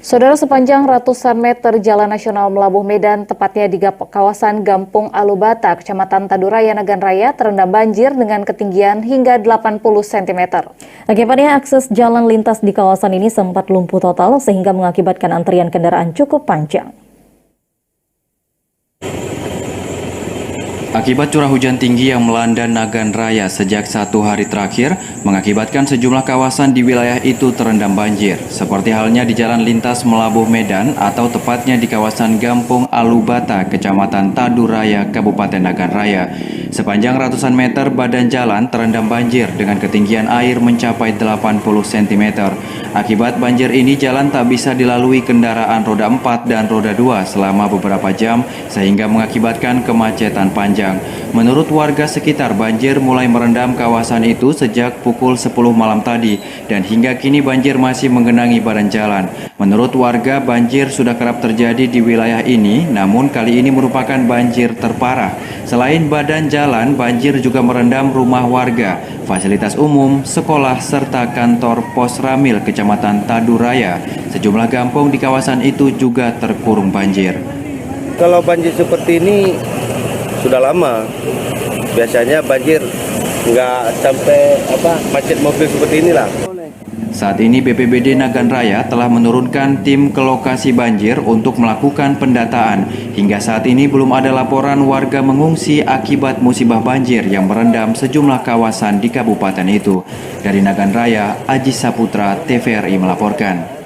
Saudara, sepanjang ratusan meter Jalan Nasional Melabuh Medan, tepatnya di kawasan Gampung Alubata, Kecamatan Taduraya, Nagan Raya, terendam banjir dengan ketinggian hingga 80 cm. Akibatnya akses jalan lintas di kawasan ini sempat lumpuh total sehingga mengakibatkan antrian kendaraan cukup panjang. Akibat curah hujan tinggi yang melanda Nagan Raya sejak 1 hari terakhir, mengakibatkan sejumlah kawasan di wilayah itu terendam banjir, seperti halnya di Jalan Lintas Melabuh Medan atau tepatnya di kawasan Gampung Alubata, Kecamatan Taduraya, Kabupaten Nagan Raya. Sepanjang ratusan meter badan jalan terendam banjir dengan ketinggian air mencapai 80 cm. Akibat banjir ini, jalan tak bisa dilalui kendaraan roda 4 dan roda 2 selama beberapa jam, sehingga mengakibatkan kemacetan panjang. Menurut warga sekitar, banjir mulai merendam kawasan itu sejak pukul 10 malam tadi dan hingga kini banjir masih menggenangi badan jalan. Menurut warga, banjir sudah kerap terjadi di wilayah ini, namun kali ini merupakan banjir terparah. Selain badan jalan, banjir juga merendam rumah warga, fasilitas umum, sekolah, serta kantor Pos Ramil Kecamatan Taduraya. Sejumlah kampung di kawasan itu juga terkurung banjir. Kalau banjir seperti ini sudah lama, biasanya banjir nggak sampai macet mobil seperti inilah. Saat ini BPBD Nagan Raya telah menurunkan tim ke lokasi banjir untuk melakukan pendataan. Hingga saat ini belum ada laporan warga mengungsi akibat musibah banjir yang merendam sejumlah kawasan di kabupaten itu. Dari Nagan Raya, Aji Saputra, TVRI melaporkan.